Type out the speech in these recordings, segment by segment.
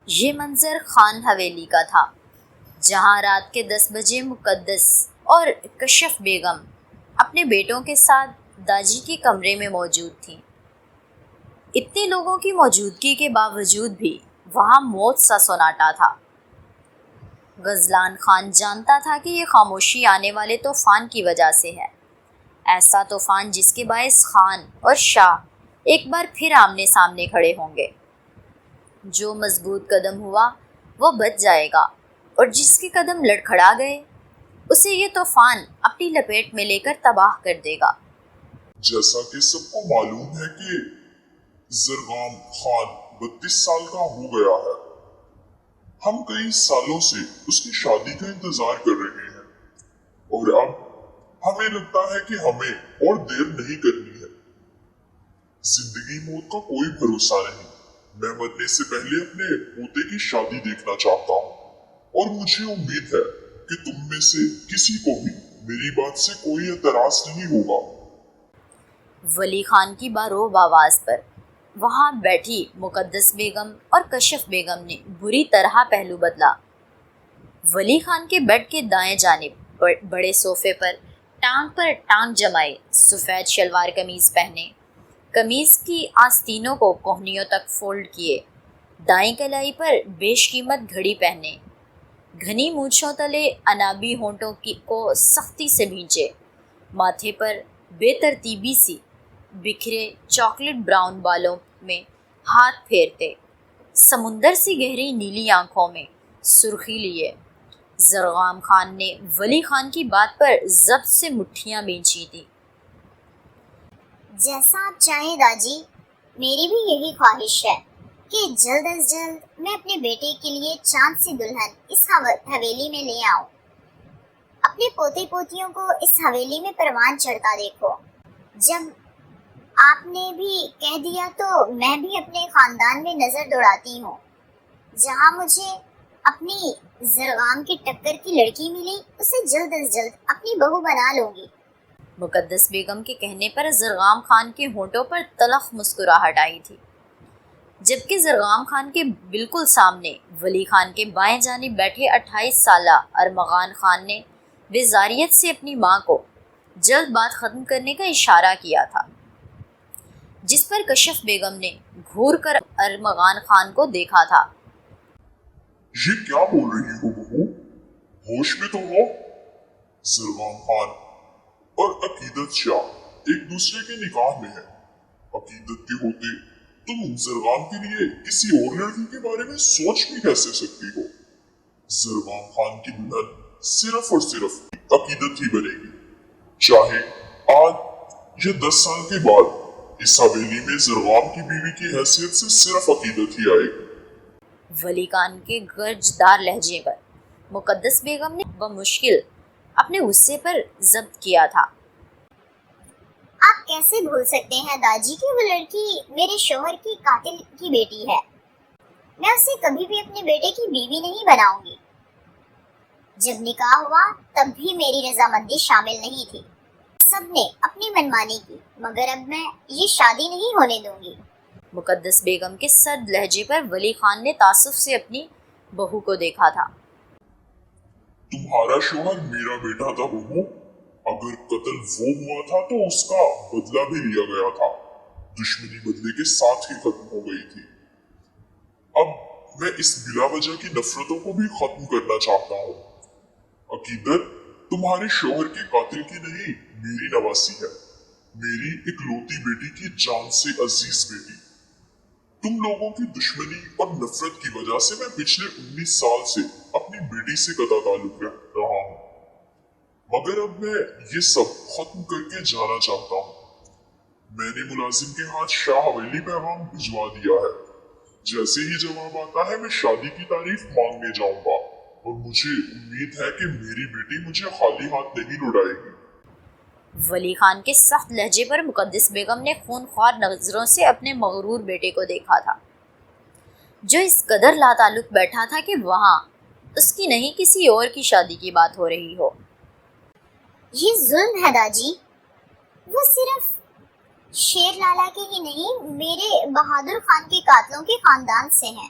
یہ منظر خان حویلی کا تھا، جہاں رات کے 10 بجے مقدس اور کشف بیگم اپنے بیٹوں کے ساتھ داجی کے کمرے میں موجود تھیں۔ اتنے لوگوں کی موجودگی کے باوجود بھی وہاں موت سا سناٹا تھا۔ غزلان خان جانتا تھا کہ یہ خاموشی آنے والے طوفان کی وجہ سے ہے، ایسا طوفان جس کے باعث خان اور شاہ ایک بار پھر آمنے سامنے کھڑے ہوں گے۔ جو مضبوط قدم ہوا وہ بچ جائے گا، اور جس کے قدم لڑکھڑا گئے اسے یہ طوفان اپنی لپیٹ میں لے کر تباہ کر دے گا۔ جیسا کہ سب کو معلوم ہے کہ زرغام خان 32 سال کا ہو گیا ہے۔ ہم کئی سالوں سے اس کی شادی کا انتظار کر رہے ہیں، اور اب ہمیں لگتا ہے کہ ہمیں اور دیر نہیں کرنی ہے۔ زندگی موت کا کوئی بھروسہ نہیں۔ میں مرنے سے پہلے اپنے پوتے کی شادی دیکھنا چاہتا ہوں، اور مجھے امید ہے کہ تم میں سے کسی کو بھی میری بات سے کوئی اعتراض نہیں ہوگا۔ ولی خان کی باروب آواز پر وہاں بیٹھی مقدس بیگم اور کشف بیگم نے بری طرح پہلو بدلا۔ ولی خان کے بیڈ کے دائیں جانب بڑے صوفے پر ٹانگ جمائے، سفید شلوار قمیض پہنے، قمیض کی آستینوں کو کوہنیوں تک فولڈ کیے، دائیں کلائی پر بیش قیمت گھڑی پہنے، گھنی مونچھوں تلے انابی ہونٹوں کو سختی سے بھینچے، ماتھے پر بے ترتیبی سی بکھرے چاکلیٹ براؤن بالوں میں ہاتھ پھیرتے، سمندر سی گہری نیلی آنکھوں میں سرخی لیے، زرغام خان نے ولی خان کی بات پر ضبط سے مٹھیاں بھینچی تھی۔ جیسا آپ چاہیں داجی، میری بھی یہی خواہش ہے کہ جلد از جلد میں اپنے بیٹے کے لیے چاند سی دلہن اس حویلی میں لے آؤں۔ اپنے پوتے پوتیوں کو اس حویلی میں پروان چڑھتا دیکھو۔ جب آپ نے بھی کہہ دیا تو میں بھی اپنے خاندان میں نظر دوڑاتی ہوں۔ جہاں مجھے اپنی زرغام کی ٹکر کی لڑکی ملی، اسے جلد از جلد اپنی بہو بنا لوں گی۔ مقدس بیگم کے کہنے پر زرغام خان کے ہونٹوں پر تلخ مسکراہٹ آئی تھی، جبکہ زرغام خان کے بالکل سامنے ولی خان کے بائیں جانب بیٹھے 28 سالہ ارمغان خان نے بیزاریت سے اپنی ماں کو جلد بات ختم کرنے کا اشارہ کیا تھا، جس پر کشف بیگم نے گھور کر ارمغان خان کو دیکھا تھا۔ یہ کیا بول رہی ہو بہو؟ ہوش میں تو ہو؟ زرغام خان اور عقیدت شاہ ایک دوسرے کے نکاح میں ہیں۔ عقیدت کے ہوتے تم زرغام کے لیے کسی اور لڑکی کے بارے میں سوچ بھی کیسے سکتی ہو؟ زرغام خان کی دلہن صرف اور صرف عقیدت ہی بنے گی، چاہے آج یا 10 سال کے بعد اس حویلی میں زرغام کی بیوی کی حیثیت سے صرف عقیدت ہی آئے گی۔ ولی خان کے گرجدار لہجے پر مقدس بیگم نے بمشکل اپنے غصے پر ضبط کیا تھا۔ آپ کیسے بھول سکتے ہیں داجی کہ وہ لڑکی میرے شوہر کی قاتل کی بیٹی ہے؟ میں اسے کبھی بھی اپنے بیٹے کی بیوی نہیں بناؤں گی۔ جب نکاح ہوا تب بھی میری رضامندی شامل نہیں تھی۔ سب نے اپنی منمانی کی، مگر اب میں یہ شادی نہیں ہونے دوں گی۔ مقدس بیگم کے سرد لہجے پر ولی خان نے تعصب سے اپنی بہو کو دیکھا تھا۔ تمہارا شوہر میرا بیٹا تھا بہو، اگر قتل وہ ہوا تھا تو اس کا بدلہ بھی لیا گیا تھا، دشمنی بدلے کے ساتھ ہی ختم ہو گئی تھی۔ اب میں اس بلا وجہ کی نفرتوں کو بھی ختم کرنا چاہتا ہوں۔ عقیدت تمہارے شوہر کے قاتل کی نہیں، میری نواسی ہے، میری اکلوتی بیٹی کی جان سے عزیز بیٹی۔ تم لوگوں کی دشمنی اور نفرت کی وجہ سے میں پچھلے 19 سال سے اپنی بیٹی سے قطع تعلق رکھ رہا ہوں، مگر اب میں یہ سب ختم کر کے جانا چاہتا ہوں۔ میں نے ملازم کے ہاتھ شاہ حویلی پیغام بھجوا دیا ہے، جیسے ہی جواب آتا ہے میں شادی کی تاریخ مانگنے جاؤں گا، اور مجھے امید ہے کہ میری بیٹی مجھے خالی ہاتھ نہیں لوٹائے گی۔ ولی خان کے سخت لہجے پر مقدس بیگم نے خونخوار نظروں سے اپنے مغرور بیٹے کو دیکھا تھا، جو اس قدر لاتعلق بیٹھا تھا کہ وہاں اس کی نہیں کسی اور کی شادی کی بات ہو رہی ہو۔ یہ ظلم ہے داجی، وہ صرف شیر لالا کے ہی نہیں، میرے بہادر خان کے قاتلوں کے خاندان سے ہیں۔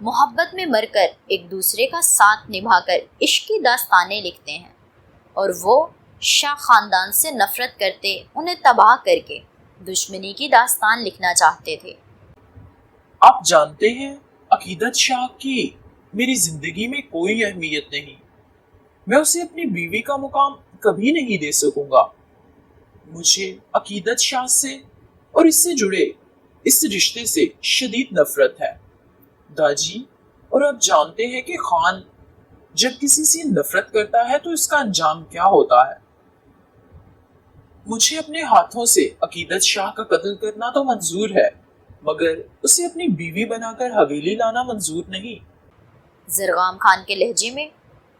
محبت میں مر کر ایک دوسرے کا ساتھ نبھا کر عشق کی داستانیں لکھتے ہیں، اور وہ شاہ خاندان سے نفرت کرتے انہیں تباہ کر کے دشمنی کی داستان لکھنا چاہتے تھے۔ آپ جانتے ہیں عقیدت شاہ کی میری زندگی میں کوئی اہمیت نہیں، میں اسے اپنی بیوی کا مقام کبھی نہیں دے سکوں گا۔ مجھے عقیدت شاہ سے اور اس سے جڑے اس رشتے سے شدید نفرت ہے داجی، اور آپ جانتے ہیں کہ خان جب کسی سے نفرت کرتا ہے تو اس کا انجام کیا ہوتا ہے۔ مجھے اپنے ہاتھوں سے عقیدت شاہ کا قتل کرنا تو منظور ہے، مگر اسے اپنی بیوی بنا کر حویلی لانا منظور نہیں۔ زرغام خان کے لہجے میں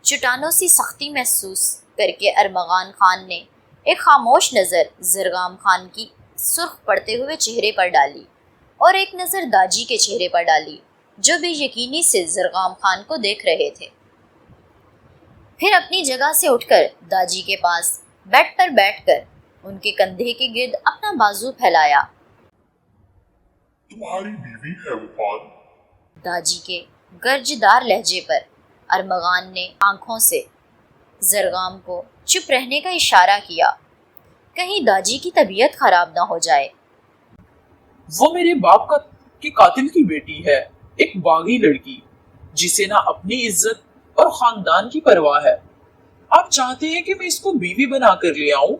چٹانوں سی سختی محسوس کر کے ارمغان خان نے ایک خاموش نظر زرغام خان کی سرخ پڑتے ہوئے چہرے پر ڈالی اور ایک نظر داجی کے چہرے پر ڈالی، جو بے یقینی سے زرغام خان کو دیکھ رہے تھے۔ پھر اپنی جگہ سے اٹھ کر داجی کے پاس بیڈ پر بیٹھ کر ان کے کندھے کے گرد اپنا بازو پھیلایا۔ تمہاری بیوی ہے وہ خان؟ داجی کے گرجدار لہجے پر ارمغان نے آنکھوں سے زرغام کو چپ رہنے کا اشارہ کیا، کہیں داجی کی طبیعت خراب نہ ہو جائے۔ وہ میرے باپ کے قاتل کی بیٹی ہے، ایک باغی لڑکی جسے نہ اپنی عزت اور خاندان کی پرواہ ہے۔ آپ چاہتے ہیں کہ میں اس کو بیوی بنا کر لے آؤں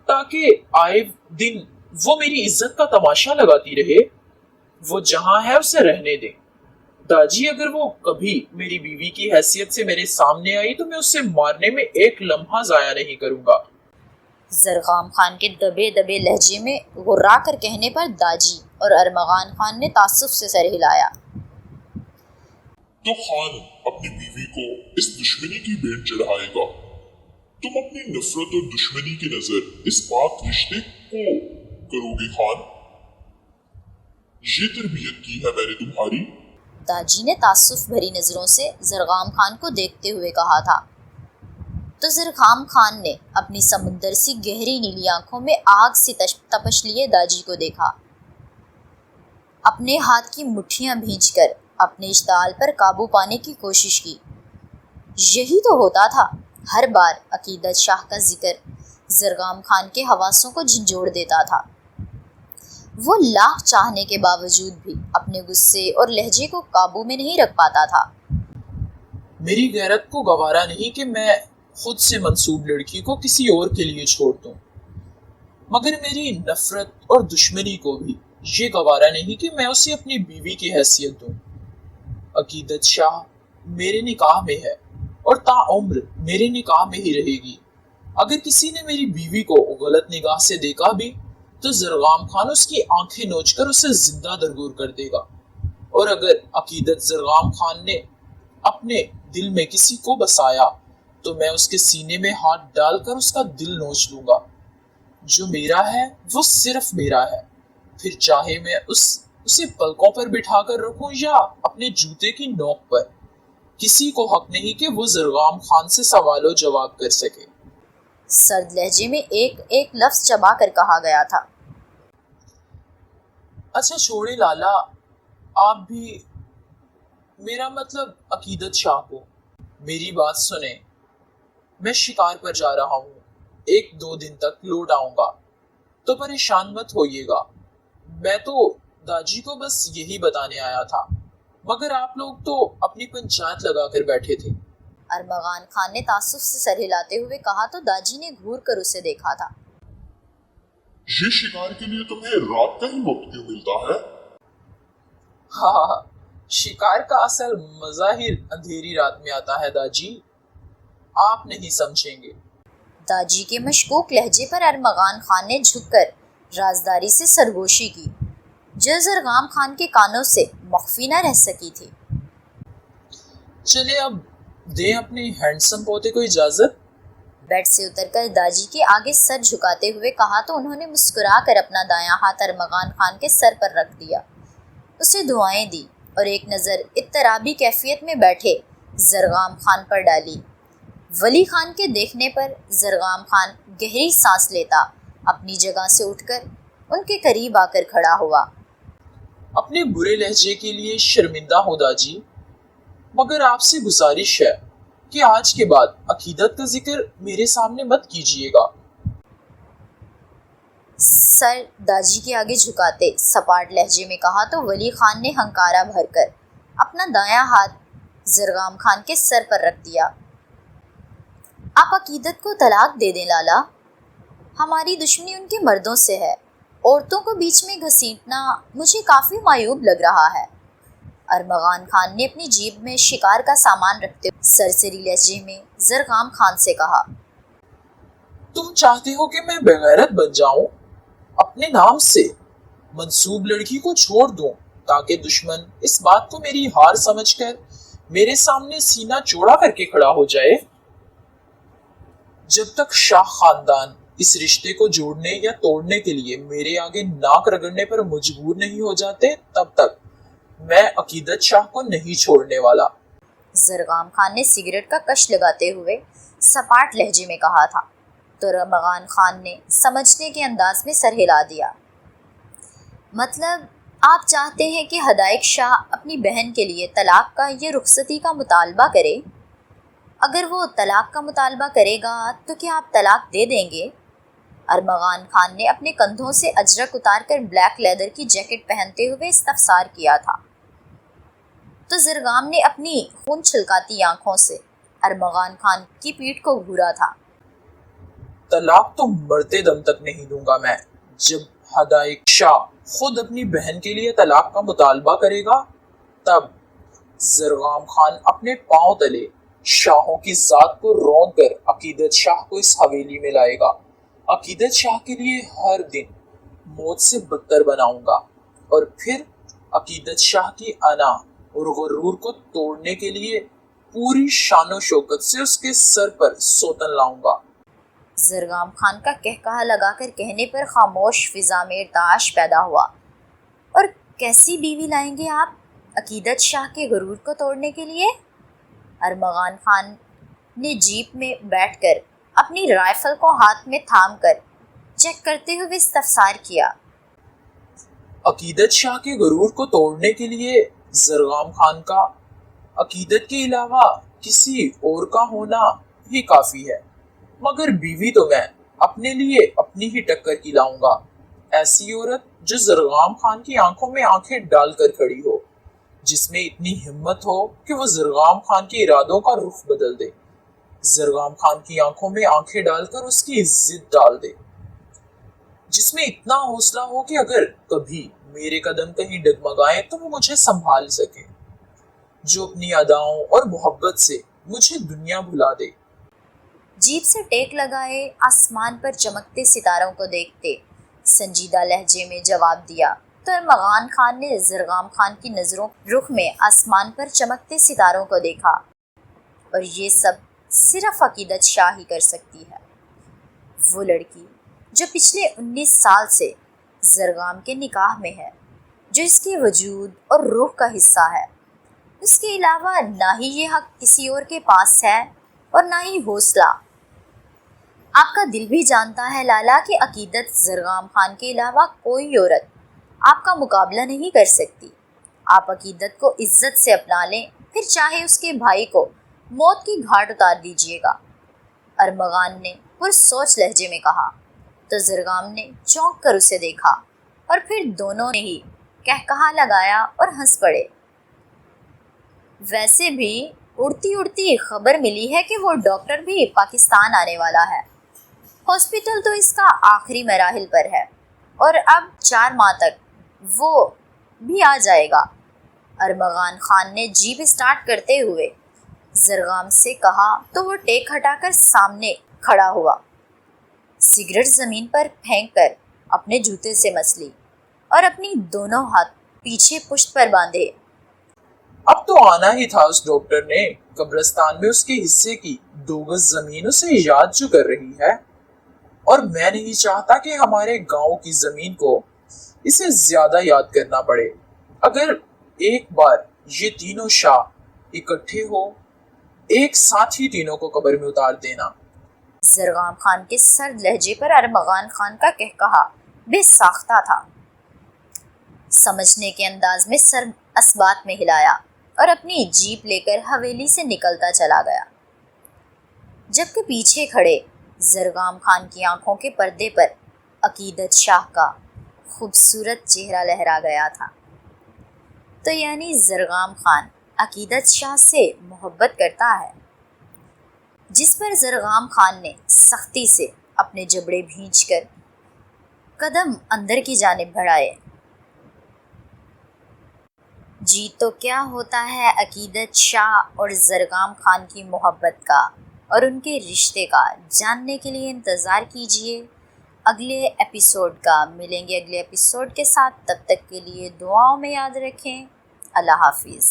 تاکہ آئے دن وہ میری عزت کا تماشا لگاتی رہے؟ وہ جہاں ہے اسے رہنے دیں داجی، اگر وہ کبھی میری بیوی کی حیثیت سے میرے سامنے آئی تو میں اسے مارنے میں ایک لمحہ ضائع نہیں کروں گا۔ زرغام خان کے دبے دبے لہجے میں غرا کر کہنے پر داجی اور ارمغان خان نے تعصب سے سر ہلایا۔ تو خان اپنی بیوی کو اس دشمنی کی بین چڑھائے گا، تم اپنی نفرت اور دشمنی کی نظر اس پاک رشتے کو کرو گے خان؟ یہ تربیت کی ہے میں نے تمہاری؟ داجی نے تعصب بھری نظروں سے زرغام خان کو دیکھتے ہوئے کہا تھا، تو زرغام خان نے اپنی سمندر سی گہری نیلی آنکھوں میں آگ سی تپش لیے داجی کو دیکھا، اپنے ہاتھ کی مٹھیاں بھینچ کر اپنے اشتعال پر قابو پانے کی کوشش کی۔ یہی تو ہوتا تھا، ہر بار عقیدت شاہ کا ذکر زرغام خان کے حواسوں کو جھنجھوڑ دیتا تھا۔ وہ لاکھ چاہنے کے باوجود بھی اپنے غصے اور لہجے کو قابو میں نہیں رکھ پاتا تھا۔ میری غیرت کو گوارا نہیں کہ میں خود سے منسوب لڑکی کو کسی اور کے لیے چھوڑ دوں، مگر میری نفرت اور دشمنی کو بھی یہ گوارا نہیں کہ میں اسے اپنی بیوی کی حیثیت دوں۔ عقیدت شاہ میرے نکاح میں ہے اور تا عمر میرے نکاح میں ہی رہے گی۔ اگر کسی نے میری بیوی کو غلط نگاہ سے دیکھا بھی تو زرغام خان اس کی آنکھیں نوچ کر اسے زندہ درگور کر دے گا، اور اگر عقیدت زرغام خان نے اپنے دل میں کسی کو بسایا تو میں اس کے سینے میں ہاتھ ڈال کر اس کا دل نوچ لوں گا۔ جو میرا ہے وہ صرف میرا ہے، پھر چاہے میں اسے پلکوں پر بٹھا کر رکھوں یا اپنے جوتے کی نوک پر، کسی کو حق نہیں کہ وہ زرغام خان سے سوال و جواب کر سکے۔ سرد لہجے میں ایک ایک لفظ چبا کر کہا گیا تھا۔ اچھا چھوڑے لالا، آپ بھی، میرا مطلب عقیدت شاہ کو میری بات سنیں۔ میں شکار پر جا رہا ہوں، 1-2 دن تک لوٹ آؤں گا، تو پریشان مت ہوئیے گا۔ میں تو داجی کو بس یہی بتانے آیا تھا، مگر آپ لوگ تو اپنی پنچایت لگا کر بیٹھے تھے۔ ارمغان خان نے تعصب سے سر ہلاتے ہوئے کہا تو داجی نے گھور کر اسے دیکھا تھا۔ یہ شکار کے لیے تمہیں رات کا ہی وقت کیوں ملتا ہے؟ ہاں، شکار کا اصل مظاہر اندھیری رات میں آتا ہے داجی، آپ نہیں سمجھیں گے۔ داجی کے مشکوک لہجے پر ارمغان خان نے جھک کر رازداری سے سرگوشی کی، جو زرغام خان کے کانوں سے مخفی نہ رہ سکی تھی۔ چلے اب دیں اپنے ہینڈسم پوتے کو اجازت۔ بیڈ سے اتر کر داجی کے آگے سر جھکاتے ہوئے کہا تو انہوں نے مسکرا کر اپنا دایاں ہاتھ ارمغان خان کے سر پر رکھ دیا، اسے دعائیں دی اور ایک نظر اضطرابی کیفیت میں بیٹھے زرغام خان پر ڈالی۔ ولی خان کے دیکھنے پر زرغام خان گہری سانس لیتا اپنی جگہ سے اٹھ کر ان کے قریب آ کر کھڑا ہوا۔ اپنے برے لہجے کے لیے شرمندہ ہوں داجی، مگر آپ سے گزارش ہے کہ آج کے بعد عقیدت کا ذکر میرے سامنے مت کیجیے گا۔ سر داجی کے آگے جھکاتے سپاٹ لہجے میں کہا تو ولی خان نے ہنکارا بھر کر اپنا دایاں ہاتھ زرغام خان کے سر پر رکھ دیا۔ آپ عقیدت کو طلاق دے دیں لالا، ہماری دشمنی ان کے مردوں سے ہے، عورتوں کو بیچ میں گھسیٹنا مجھے کافی معیوب لگ رہا ہے۔ ارمغان خان نے اپنی جیب میں شکار کا سامان رکھتے ہوئے سرسری لہجے میں زرغام خان سے کہا، تم چاہتے ہو کہ میں بغیرت بن جاؤں؟ اپنے نام سے منسوب لڑکی کو چھوڑ دوں تاکہ دشمن اس بات کو میری ہار سمجھ کر میرے سامنے سینہ چوڑا کر کے کھڑا ہو جائے۔ جب تک شاہ خاندان اس رشتے کو جوڑنے یا توڑنے کے لیے میرے آگے ناک رگڑنے پر مجبور نہیں ہو جاتے، تب تک میں عقیدت شاہ کو نہیں چھوڑنے والا۔ زرغام خان نے سگریٹ کا کش لگاتے ہوئے سپاٹ لہجے میں کہا تھا تو ارمغان خان نے سمجھنے کے انداز میں سر ہلا دیا۔ مطلب آپ چاہتے ہیں کہ ہدایق شاہ اپنی بہن کے لیے طلاق کا یا رخصتی کا مطالبہ کرے؟ اگر وہ طلاق کا مطالبہ کرے گا تو کیا آپ طلاق دے دیں گے؟ ارمغان خان نے اپنے کندھوں سے اجرک اتار کر بلیک لیدر کی جیکٹ پہنتے ہوئے استفسار کیا تھا تو زرغام نے اپنی خون چھلکاتی آنکھوں سے ارمغان خان کی پیٹھ کو گھورا تھا۔ طلاق تو مرتے دم تک نہیں دوں گا میں۔ جب ہدایق شاہ خود اپنی بہن کے لیے طلاق کا مطالبہ کرے گا، تب زرغام خان اپنے پاؤں تلے شاہوں کی ذات کو رون کر عقیدت شاہ کو اس حویلی میں لائے گا۔ عقیدت شاہ کے لیے ہر دن موت سے بدتر بناؤں گا، اور پھر عقیدت شاہ کی انا اور غرور کو توڑنے کے لیے پوری شان و شوکت سے اس کے سر پر سوتن لاؤں گا۔ زرغام خان کا کہکہا لگا کر کہنے پر خاموش فضا میں ارتعاش پیدا ہوا۔ اور کیسی بیوی لائیں گے آپ عقیدت شاہ کے غرور کو توڑنے کے لیے؟ ارمغان خان نے جیپ میں بیٹھ کر اپنی رائفل کو ہاتھ میں تھام کر چیک کرتے ہوئے استفسار کیا۔ عقیدت شاہ کے غرور کو توڑنے کے لیے زرغام خان کا عقیدت کے علاوہ کسی اور کا ہونا ہی کافی ہے، مگر بیوی تو میں اپنے لیے اپنی ہی ٹکر کی لاؤں گا، ایسی عورت جو زرغام خان کی آنکھوں میں آنکھیں ڈال کر کھڑی ہو، جس میں اتنی ہمت ہو کہ وہ زرغام خان کے ارادوں کا رخ بدل دے، زرغام خان کی آنکھوں میں آنکھیں ڈال کر اس کی ضد ڈال دے، جس میں اتنا حوصلہ ہو کہ اگر کبھی میرے قدم کہیں ڈگمگائیں تو وہ مجھے سنبھال سکے، جو اپنی اداؤں اور محبت سے مجھے دنیا بھلا دے۔ جیپ سے ٹیک لگائے آسمان پر چمکتے ستاروں کو دیکھتے سنجیدہ لہجے میں جواب دیا تو ارمغان خان نے زرغام خان کی نظروں رخ میں آسمان پر چمکتے ستاروں کو دیکھا، اور یہ سب صرف عقیدت شاہ ہی کر سکتی ہے، وہ لڑکی جو پچھلے 19 سال سے زرغام کے نکاح میں ہے، جو اس کے وجود اور روح کا حصہ ہے۔ اس کے علاوہ نہ ہی یہ حق کسی اور کے پاس ہے اور نہ ہی حوصلہ۔ آپ کا دل بھی جانتا ہے لالا کہ عقیدت زرغام خان کے علاوہ کوئی عورت آپ کا مقابلہ نہیں کر سکتی۔ آپ عقیدت کو عزت سے اپنا لیں، پھر چاہے اس کے بھائی کو موت کی گھاٹ اتار دیجیے گا، ارمغان نے پرسوچ لہجے میں کہا تو زرغام نے چونک کر اسے دیکھا، اور پھر دونوں نے ہی کہکہا لگایا اور ہنس پڑے۔ ویسے بھی اڑتی اڑتی خبر ملی ہے کہ وہ ڈاکٹر بھی پاکستان آنے والا ہے، ہاسپٹل تو اس کا آخری مراحل پر ہے، اور اب 4 ماہ تک وہ بھی آ جائے گا۔ ارمغان خان نے جیپ اسٹارٹ کرتے ہوئے زرغام سے کہا تو وہ ٹیک ہٹا کر سامنے کھڑا ہوا، سگریٹ زمین پر پھینک کر اپنے جوتے سے مس لی اور اپنی دونوں ہاتھ پیچھے پشت پر باندھے۔ اب تو آنا ہی تھا اس ڈاکٹر نے، قبرستان میں اس کے حصے کی 2 گز زمین اسے یاد جو کر رہی ہے، اور میں نہیں چاہتا کہ ہمارے گاؤں کی زمین کو اسے زیادہ یاد کرنا پڑے۔ اگر ایک بار یہ تینوں شاہ اکٹھے ہو، ایک ساتھ ہی تینوں کو قبر میں اتار دینا۔ زرغام خان کے سرد لہجے پر ارمغان خان کا کہکہا بے ساختہ تھا۔ سمجھنے کے انداز میں سر اسبات میں ہلایا اور اپنی جیپ لے کر حویلی سے نکلتا چلا گیا، جبکہ پیچھے کھڑے زرغام خان کی آنکھوں کے پردے پر عقیدت شاہ کا خوبصورت چہرہ لہرا گیا تھا۔ تو یعنی زرغام خان عقیدت شاہ سے محبت کرتا ہے، جس پر زرغام خان نے سختی سے اپنے جبڑے بھینچ کر قدم اندر کی جانب بڑھائے۔ جی تو کیا ہوتا ہے عقیدت شاہ اور زرغام خان کی محبت کا اور ان کے رشتے کا، جاننے کے لیے انتظار کیجیے اگلے ایپیسوڈ کا۔ ملیں گے اگلے ایپیسوڈ کے ساتھ، تب تک کے لیے دعاؤں میں یاد رکھیں۔ اللہ حافظ۔